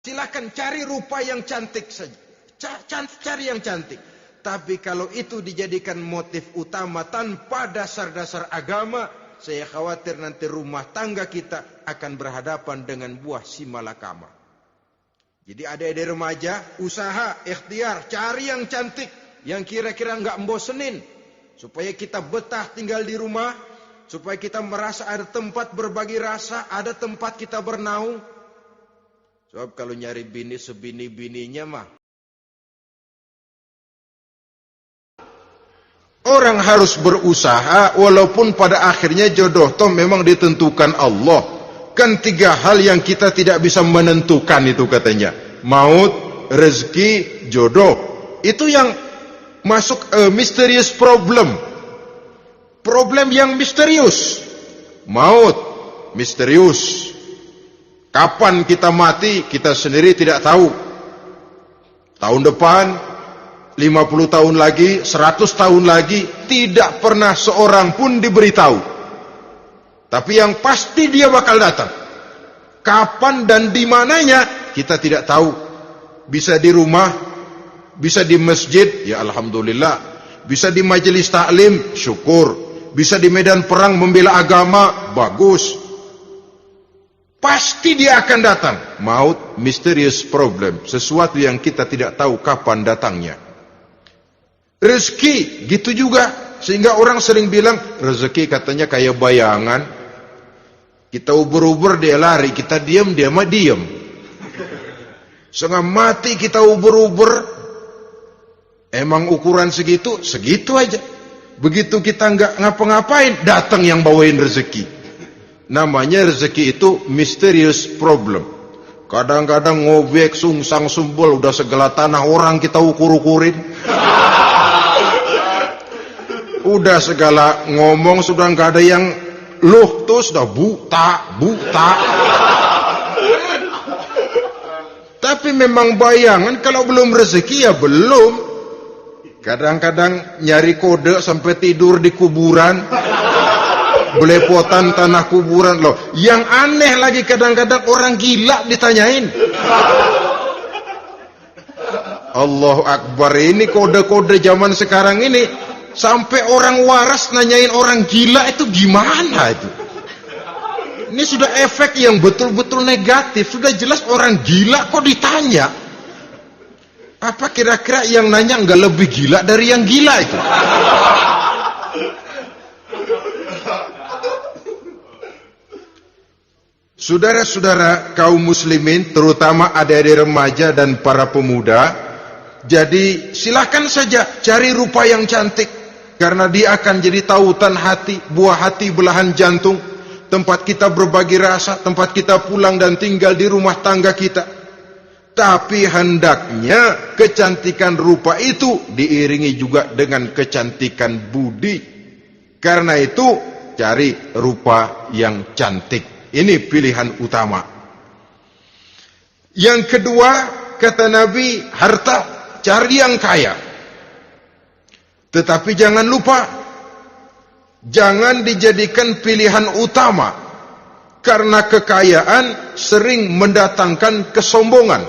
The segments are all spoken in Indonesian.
Silakan cari rupa yang cantik saja. Cari yang cantik. Tapi kalau itu dijadikan motif utama tanpa dasar-dasar agama, saya khawatir nanti rumah tangga kita akan berhadapan dengan buah simalakama. Jadi adik-adik remaja, usaha, ikhtiar, cari yang cantik, yang kira-kira nggak membosenin, supaya kita betah tinggal di rumah, supaya kita merasa ada tempat berbagi rasa, ada tempat kita bernaung. Sebab kalau nyari bini sebini-bininya mah, orang harus berusaha, walaupun pada akhirnya jodoh toh memang ditentukan Allah. Kan 3 hal yang kita tidak bisa menentukan itu katanya. Maut, rezeki, jodoh. Itu yang masuk mysterious problem. Problem yang misterius. Maut, misterius. Kapan kita mati, kita sendiri tidak tahu. Tahun depan, 50 tahun lagi, 100 tahun lagi, tidak pernah seorang pun diberitahu. Tapi yang pasti dia bakal datang. Kapan dan di mananya, kita tidak tahu. Bisa di rumah, bisa di masjid, ya alhamdulillah. Bisa di majelis taklim, syukur. Bisa di medan perang membela agama, bagus. Pasti dia akan datang. Maut, mysterious problem. Sesuatu yang kita tidak tahu kapan datangnya. Rezeki, gitu juga. Sehingga orang sering bilang, rezeki katanya kayak bayangan. Kita ubur-ubur, dia lari. Kita diam, dia mah diam. Setengah mati kita ubur-ubur. Emang ukuran segitu? Segitu aja. Begitu kita nggak ngapa-ngapain, datang yang bawain rezeki. Namanya rezeki itu mysterious problem. Kadang-kadang ngobek, sungsang, sumbul, udah segala tanah orang kita ukur-ukurin. Udah segala ngomong sudah nggak ada yang loh, tuh sudah buta. Tapi memang bayangan, kalau belum rezeki ya belum. Kadang-kadang nyari kode sampai tidur di kuburan, belepotan tanah kuburan loh. Yang aneh lagi kadang-kadang orang gila ditanyain. Allahu Akbar, ini kode-kode zaman sekarang ini. Sampai orang waras nanyain orang gila, itu gimana itu? Ini sudah efek yang betul-betul negatif. Sudah jelas orang gila kok ditanya. Apa kira-kira yang nanya nggak lebih gila dari yang gila itu? Saudara-saudara kaum muslimin, terutama adik-adik remaja dan para pemuda, jadi silakan saja cari rupa yang cantik. Karena dia akan jadi tautan hati, buah hati belahan jantung, tempat kita berbagi rasa, tempat kita pulang dan tinggal di rumah tangga kita. Tapi hendaknya kecantikan rupa itu diiringi juga dengan kecantikan budi. Karena itu cari rupa yang cantik. Ini pilihan utama. Yang kedua, kata Nabi, harta, cari yang kaya. Tetapi jangan lupa, jangan dijadikan pilihan utama, karena kekayaan sering mendatangkan kesombongan.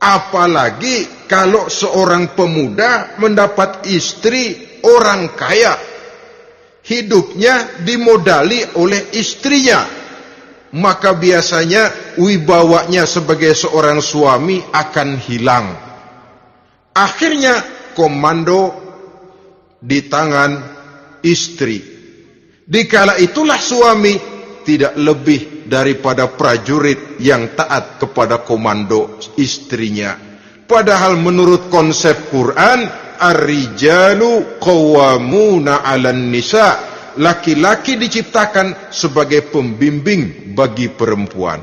Apalagi kalau seorang pemuda mendapat istri orang kaya, hidupnya dimodali oleh istrinya, maka biasanya wibawanya sebagai seorang suami akan hilang. Akhirnya komando di tangan istri. Dikala itulah suami tidak lebih daripada prajurit yang taat kepada komando istrinya. Padahal menurut konsep Quran, ar-rijalu qawwamuna 'alan nisa, laki-laki diciptakan sebagai pembimbing bagi perempuan.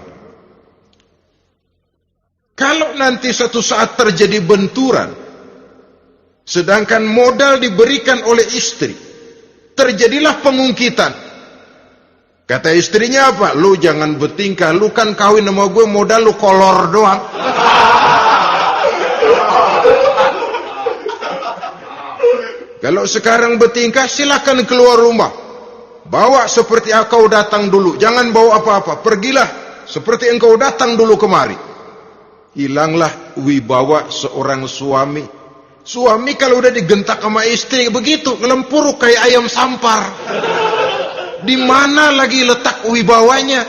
Kalau nanti suatu saat terjadi benturan, sedangkan modal diberikan oleh istri, terjadilah pengungkitan. Kata istrinya apa? Lu jangan bertingkah, lu kan kawin sama gue, modal lu kolor doang. Kalau sekarang bertingkah, silakan keluar rumah. Bawa seperti engkau datang dulu, jangan bawa apa-apa. Pergilah seperti engkau datang dulu kemari. hilanglah wibawa seorang suami. Suami kalau udah digentak sama istri begitu, ngelempuruk kayak ayam sampar. Di mana lagi letak wibawanya?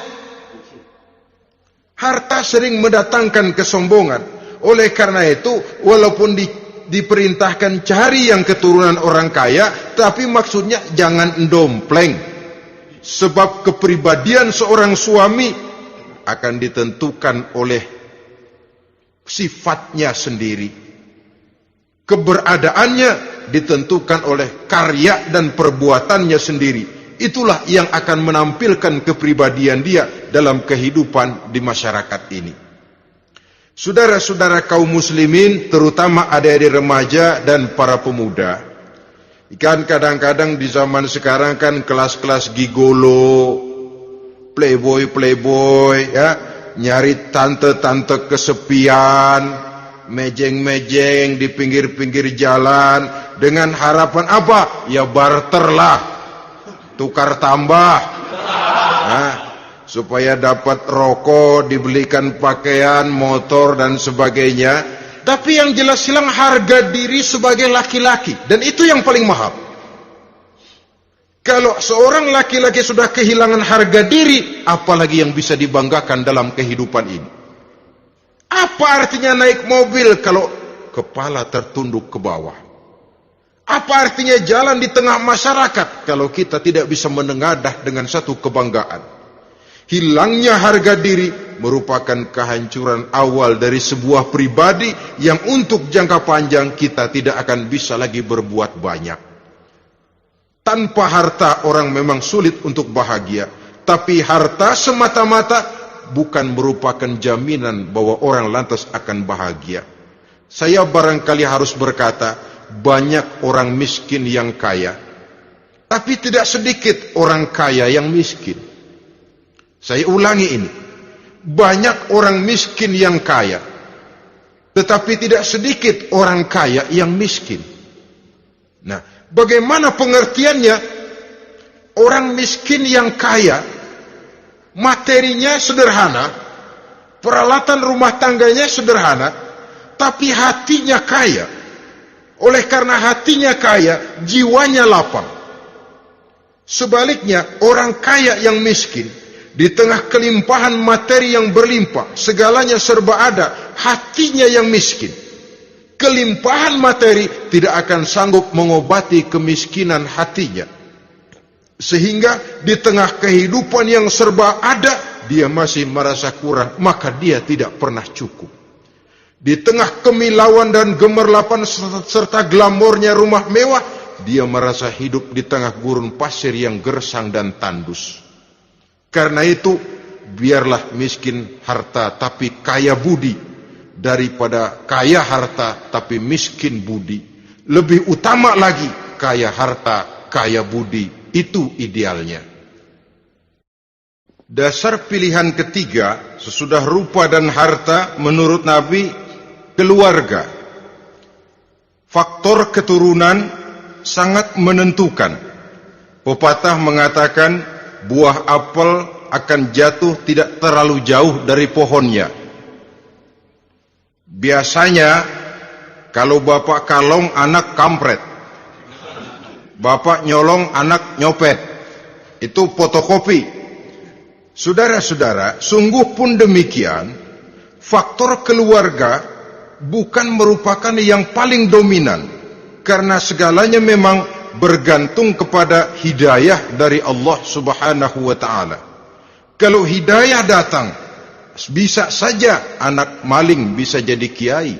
Harta sering mendatangkan kesombongan. Oleh karena itu, walaupun diperintahkan cari yang keturunan orang kaya, tapi maksudnya jangan dompleng. Sebab kepribadian seorang suami akan ditentukan oleh sifatnya sendiri. Keberadaannya ditentukan oleh karya dan perbuatannya sendiri. Itulah yang akan menampilkan kepribadian dia dalam kehidupan di masyarakat ini. Saudara-saudara kaum muslimin, terutama adik-adik remaja dan para pemuda, kan kadang-kadang di zaman sekarang kan kelas-kelas gigolo, playboy ya, nyari tante-tante kesepian, mejeng-mejeng di pinggir-pinggir jalan dengan harapan apa? Ya barter lah, tukar tambah, nah, supaya dapat rokok, dibelikan pakaian, motor dan sebagainya. Tapi yang jelas hilang harga diri sebagai laki-laki, dan itu yang paling mahal. Kalau seorang laki-laki sudah kehilangan harga diri, apalagi yang bisa dibanggakan dalam kehidupan ini? Apa artinya naik mobil kalau kepala tertunduk ke bawah? Apa artinya jalan di tengah masyarakat kalau kita tidak bisa menengadah dengan satu kebanggaan? Hilangnya harga diri merupakan kehancuran awal dari sebuah pribadi yang untuk jangka panjang kita tidak akan bisa lagi berbuat banyak. Tanpa harta orang memang sulit untuk bahagia, tapi harta semata-mata bukan merupakan jaminan bahwa orang lantas akan bahagia. Saya barangkali harus berkata, banyak orang miskin yang kaya, tapi tidak sedikit orang kaya yang miskin. Saya ulangi ini, banyak orang miskin yang kaya, tetapi tidak sedikit orang kaya yang miskin. Nah, bagaimana pengertiannya? Orang miskin yang kaya, materinya sederhana, peralatan rumah tangganya sederhana, tapi hatinya kaya. Oleh karena hatinya kaya, jiwanya lapang. Sebaliknya, orang kaya yang miskin, di tengah kelimpahan materi yang berlimpah, segalanya serba ada, hatinya yang miskin. Kelimpahan materi tidak akan sanggup mengobati kemiskinan hatinya. Sehingga di tengah kehidupan yang serba ada, dia masih merasa kurang, maka dia tidak pernah cukup. Di tengah kemilauan dan gemerlapan serta glamornya rumah mewah, dia merasa hidup di tengah gurun pasir yang gersang dan tandus. Karena itu, biarlah miskin harta tapi kaya budi, daripada kaya harta tapi miskin budi. Lebih utama lagi, kaya harta, kaya budi. Itu idealnya. Dasar pilihan ketiga, sesudah rupa dan harta, menurut Nabi, keluarga. Faktor keturunan sangat menentukan. Pepatah mengatakan, buah apel akan jatuh tidak terlalu jauh dari pohonnya. Biasanya, kalau bapak kalong, anak kampret. Bapak nyolong, anak nyopet. Itu fotokopi. Saudara-saudara, sungguh pun demikian, faktor keluarga bukan merupakan yang paling dominan, karena segalanya memang bergantung kepada hidayah dari Allah Subhanahu wa ta'ala. Kalau hidayah datang, bisa saja anak maling bisa jadi kiai.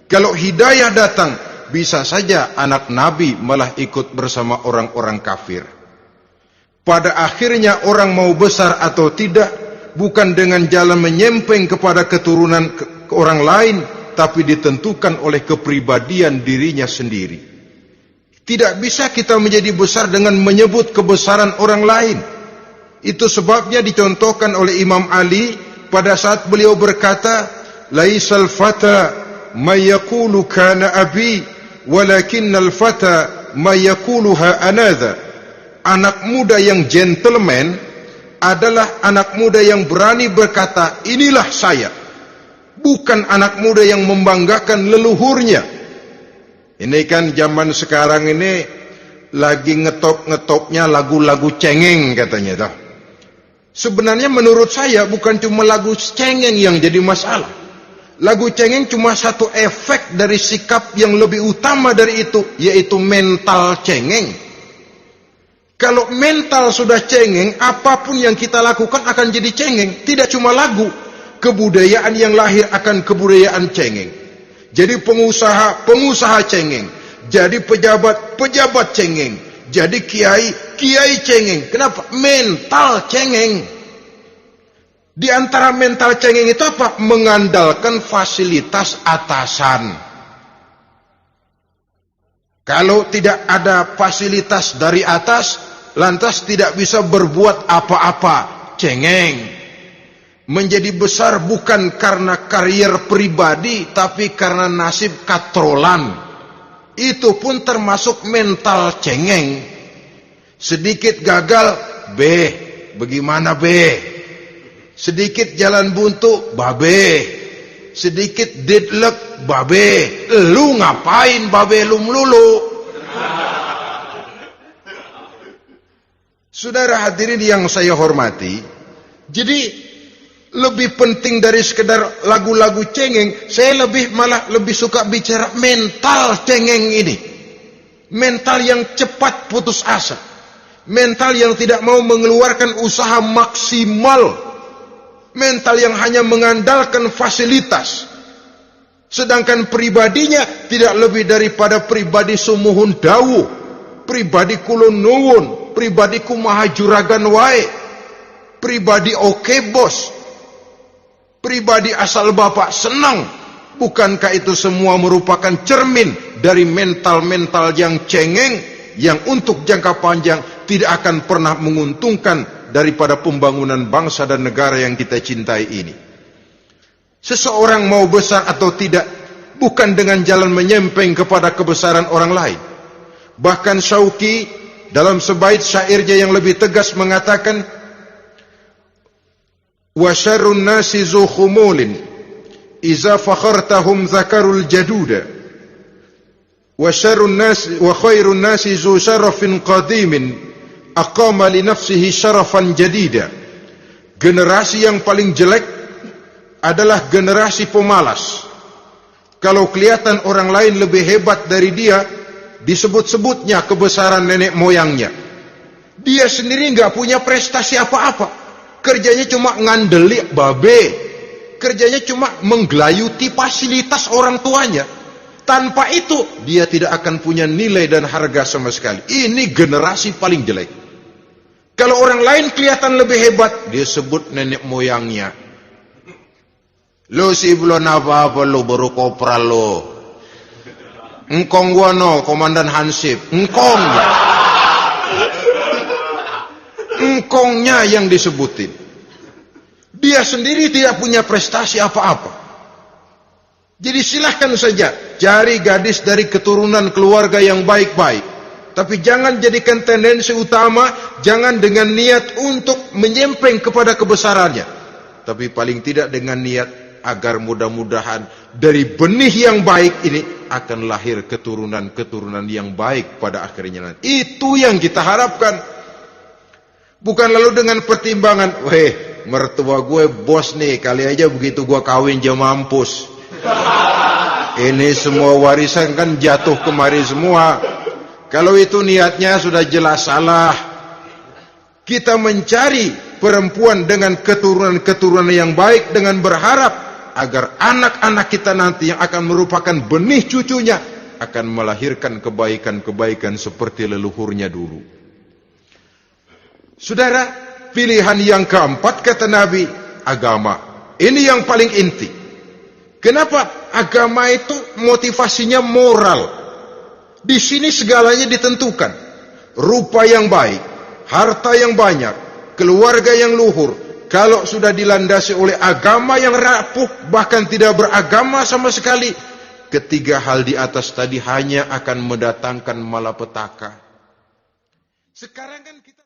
Kalau hidayah datang, bisa saja anak nabi malah ikut bersama orang-orang kafir. Pada akhirnya orang mau besar atau tidak, bukan dengan jalan menyempeng kepada keturunan orang lain, tapi ditentukan oleh kepribadian dirinya sendiri. Tidak bisa kita menjadi besar dengan menyebut kebesaran orang lain. Itu sebabnya dicontohkan oleh Imam Ali pada saat beliau berkata, laisal fata may yaqulu kana abi walakinnal fata may yaquluha anadha. Anak muda yang gentleman adalah anak muda yang berani berkata, inilah saya. bukan anak muda yang membanggakan leluhurnya. Ini kan zaman sekarang ini lagi ngetop-ngetopnya lagu-lagu cengeng katanya toh. Sebenarnya menurut saya bukan cuma lagu cengeng yang jadi masalah. Lagu cengeng cuma satu efek dari sikap yang lebih utama dari itu, yaitu mental cengeng. Kalau mental sudah cengeng, apapun yang kita lakukan akan jadi cengeng. Tidak cuma lagu, kebudayaan yang lahir akan kebudayaan cengeng. Jadi pengusaha cengeng, jadi pejabat cengeng, jadi kiai cengeng. Kenapa? Mental cengeng. Di antara mental cengeng itu apa? Mengandalkan fasilitas atasan. Kalau tidak ada fasilitas dari atas, lantas tidak bisa berbuat apa-apa, cengeng. Menjadi besar bukan karena karier pribadi, tapi karena nasib katrolan. Itu pun termasuk mental cengeng. Sedikit gagal, bagaimana sedikit jalan buntu, sedikit deadlock, lu ngapain lu melulu. Saudara hadirin yang saya hormati, jadi lebih penting dari sekedar lagu-lagu cengeng, saya malah lebih suka bicara mental cengeng ini. Mental yang cepat putus asa, mental yang tidak mau mengeluarkan usaha maksimal, mental yang hanya mengandalkan fasilitas, sedangkan pribadinya tidak lebih daripada pribadi sumuhun dawu, pribadi kulon nuwun, pribadi kumaha juragan wae, pribadi oke bos, pribadi asal bapak senang. Bukankah itu semua merupakan cermin dari mental-mental yang cengeng, yang untuk jangka panjang tidak akan pernah menguntungkan daripada pembangunan bangsa dan negara yang kita cintai ini. Seseorang mau besar atau tidak, bukan dengan jalan menyempeng kepada kebesaran orang lain. Bahkan Syauqi dalam sebait syairnya yang lebih tegas mengatakan, wa syarrun nasi zu khumulin iza fakhartahum zakarul jaduda wa syarrun nasi wa khairun nasi zu syarafin qadimin aqama li nafsihi syarafan jadida. Generasi yang paling jelek adalah generasi pemalas. Kalau kelihatan orang lain lebih hebat dari dia, disebut-sebutnya kebesaran nenek moyangnya. Dia sendiri nggak punya prestasi apa-apa. Kerjanya cuma ngandeli kerjanya cuma menggelayuti fasilitas orang tuanya. Tanpa itu dia tidak akan punya nilai dan harga sama sekali. Ini generasi paling jelek. Kalau orang lain kelihatan lebih hebat, dia sebut nenek moyangnya. Lo si belum apa-apa, lo baru kopral lo. Engkong gua no, komandan Hansip. Engkongnya yang disebutin. Dia sendiri tidak punya prestasi apa-apa. Jadi silahkan saja cari gadis dari keturunan keluarga yang baik-baik. Tapi jangan jadikan tendensi utama, jangan dengan niat untuk menyempeng kepada kebesarannya. Tapi paling tidak dengan niat agar mudah-mudahan dari benih yang baik ini akan lahir keturunan-keturunan yang baik pada akhirnya nanti. Itu yang kita harapkan. Bukan lalu dengan pertimbangan, mertua gue bos nih, kali aja begitu gue kawin dia mampus. Ini semua warisan kan jatuh kemari semua. Kalau itu niatnya sudah jelas salah. Kita mencari perempuan dengan keturunan-keturunan yang baik dengan berharap agar anak-anak kita nanti yang akan merupakan benih cucunya akan melahirkan kebaikan-kebaikan seperti leluhurnya dulu. Saudara, pilihan yang keempat kata Nabi, agama. Ini yang paling inti. Kenapa? Agama itu motivasinya moral. Di sini segalanya ditentukan. Rupa yang baik, harta yang banyak, keluarga yang luhur. Kalau sudah dilandasi oleh agama yang rapuh, bahkan tidak beragama sama sekali, ketiga hal di atas tadi hanya akan mendatangkan malapetaka. Sekarang kan kita